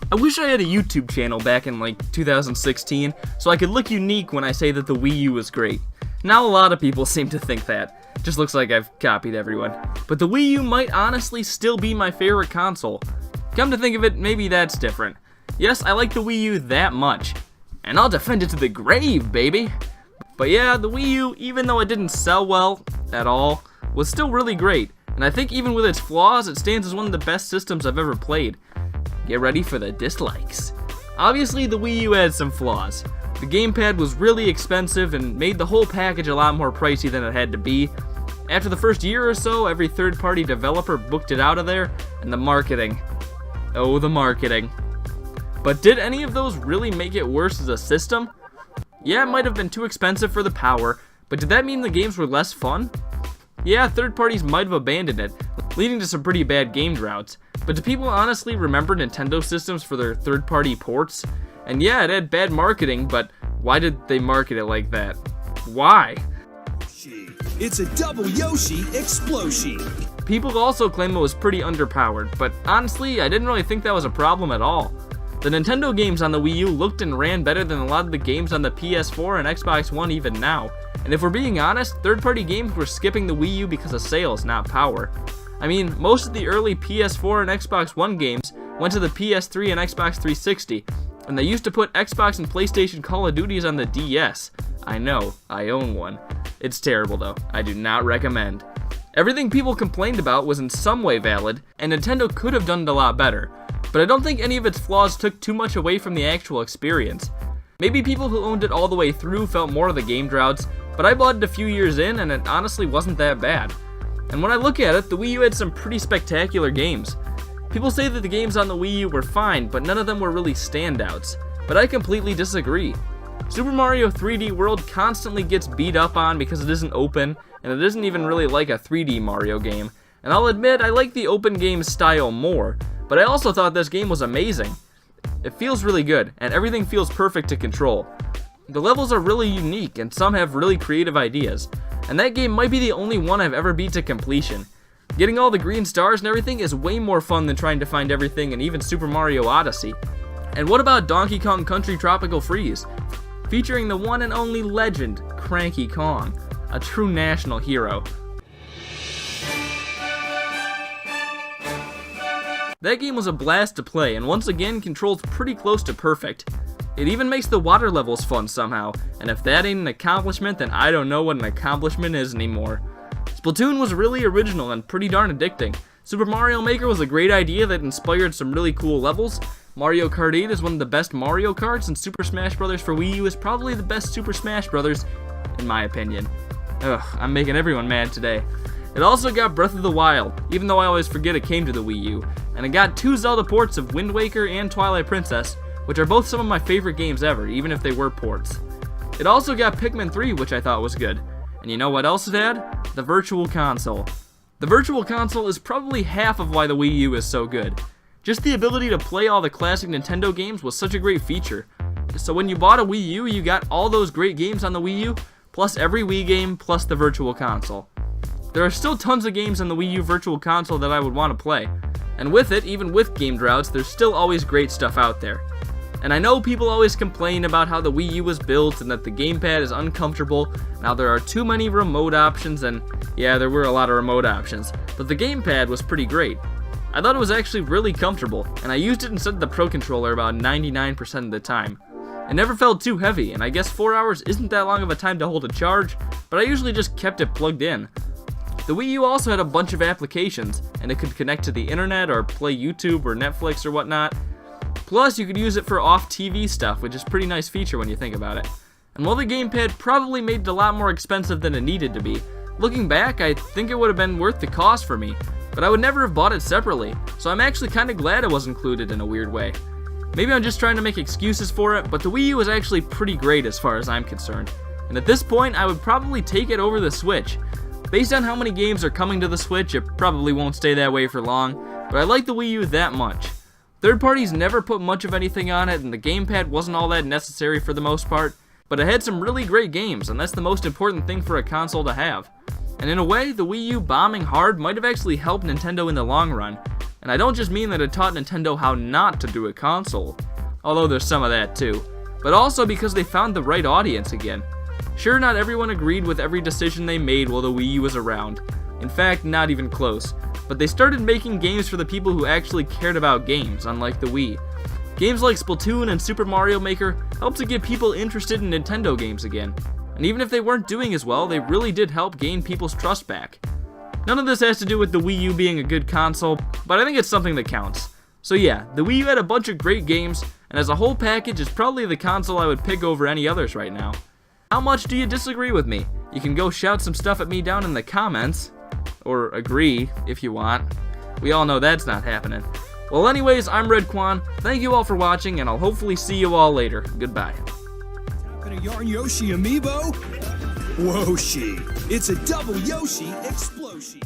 I wish I had a YouTube channel back in like 2016 so I could look unique when I say that the Wii U was great. Now a lot of people seem to think that. Just looks like I've copied everyone. But the Wii U might honestly still be my favorite console. Come to think of it, maybe that's different. Yes, I like the Wii U that much. And I'll defend it to the grave, baby! But yeah, the Wii U, even though it didn't sell well at all, was still really great. And I think even with its flaws, it stands as one of the best systems I've ever played. Get ready for the dislikes. Obviously, the Wii U had some flaws. The gamepad was really expensive and made the whole package a lot more pricey than it had to be. After the first year or so, every third-party developer booked it out of there, and the marketing. Oh, the marketing. But did any of those really make it worse as a system? Yeah, it might have been too expensive for the power, but did that mean the games were less fun? Yeah, third parties might have abandoned it, leading to some pretty bad game droughts. But do people honestly remember Nintendo systems for their third-party ports? And yeah, it had bad marketing, but why did they market it like that? Why? It's a double Yoshi explosion. People also claim it was pretty underpowered, but honestly, I didn't really think that was a problem at all. The Nintendo games on the Wii U looked and ran better than a lot of the games on the PS4 and Xbox One even now. And if we're being honest, third-party games were skipping the Wii U because of sales, not power. I mean, most of the early PS4 and Xbox One games went to the PS3 and Xbox 360, and they used to put Xbox and PlayStation Call of Duties on the DS. I know, I own one. It's terrible though, I do not recommend. Everything people complained about was in some way valid, and Nintendo could have done it a lot better. But I don't think any of its flaws took too much away from the actual experience. Maybe people who owned it all the way through felt more of the game droughts, but I bought it a few years in and it honestly wasn't that bad. And when I look at it, the Wii U had some pretty spectacular games. People say that the games on the Wii U were fine, but none of them were really standouts. But I completely disagree. Super Mario 3D World constantly gets beat up on because it isn't open, and it isn't even really like a 3D Mario game. And I'll admit, I like the open game style more, but I also thought this game was amazing. It feels really good, and everything feels perfect to control. The levels are really unique, and some have really creative ideas. And that game might be the only one I've ever beat to completion. Getting all the green stars and everything is way more fun than trying to find everything in even Super Mario Odyssey. And what about Donkey Kong Country Tropical Freeze? Featuring the one and only legend, Cranky Kong, a true national hero. That game was a blast to play, and once again controls pretty close to perfect. It even makes the water levels fun somehow, and if that ain't an accomplishment, then I don't know what an accomplishment is anymore. Splatoon was really original and pretty darn addicting. Super Mario Maker was a great idea that inspired some really cool levels. Mario Kart 8 is one of the best Mario Karts, and Super Smash Bros. For Wii U is probably the best Super Smash Bros. In my opinion. Ugh, I'm making everyone mad today. It also got Breath of the Wild, even though I always forget it came to the Wii U, and it got 2 Zelda ports of Wind Waker and Twilight Princess, which are both some of my favorite games ever, even if they were ports. It also got Pikmin 3, which I thought was good. And you know what else it had? The Virtual Console. The Virtual Console is probably half of why the Wii U is so good. Just the ability to play all the classic Nintendo games was such a great feature. So when you bought a Wii U, you got all those great games on the Wii U, plus every Wii game, plus the Virtual Console. There are still tons of games on the Wii U Virtual Console that I would want to play. And with it, even with game droughts, there's still always great stuff out there. And I know people always complain about how the Wii U was built and that the gamepad is uncomfortable. Now there are too many remote options, and yeah, there were a lot of remote options, but the gamepad was pretty great. I thought it was actually really comfortable, and I used it instead of the Pro Controller about 99% of the time. It never felt too heavy, and I guess 4 hours isn't that long of a time to hold a charge, but I usually just kept it plugged in. The Wii U also had a bunch of applications, and it could connect to the internet or play YouTube or Netflix or whatnot. Plus, you could use it for off-TV stuff, which is a pretty nice feature when you think about it. And while the gamepad probably made it a lot more expensive than it needed to be, looking back, I think it would have been worth the cost for me, but I would never have bought it separately, so I'm actually kind of glad it was included in a weird way. Maybe I'm just trying to make excuses for it, but the Wii U is actually pretty great as far as I'm concerned. And at this point, I would probably take it over the Switch. Based on how many games are coming to the Switch, it probably won't stay that way for long, but I like the Wii U that much. Third parties never put much of anything on it, and the gamepad wasn't all that necessary for the most part, but it had some really great games, and that's the most important thing for a console to have. And in a way, the Wii U bombing hard might have actually helped Nintendo in the long run. And I don't just mean that it taught Nintendo how not to do a console, although there's some of that too, but also because they found the right audience again. Sure, not everyone agreed with every decision they made while the Wii U was around. In fact, not even close. But they started making games for the people who actually cared about games, unlike the Wii. Games like Splatoon and Super Mario Maker helped to get people interested in Nintendo games again. And even if they weren't doing as well, they really did help gain people's trust back. None of this has to do with the Wii U being a good console, but I think it's something that counts. So yeah, the Wii U had a bunch of great games, and as a whole package, it's probably the console I would pick over any others right now. How much do you disagree with me? You can go shout some stuff at me down in the comments, or agree if you want. We all know that's not happening. Well anyways, I'm Redkwan, thank you all for watching, and I'll hopefully see you all later. Goodbye. Tapping a Yarn Yoshi amiibo? Woshi! It's a double Yoshi explosion!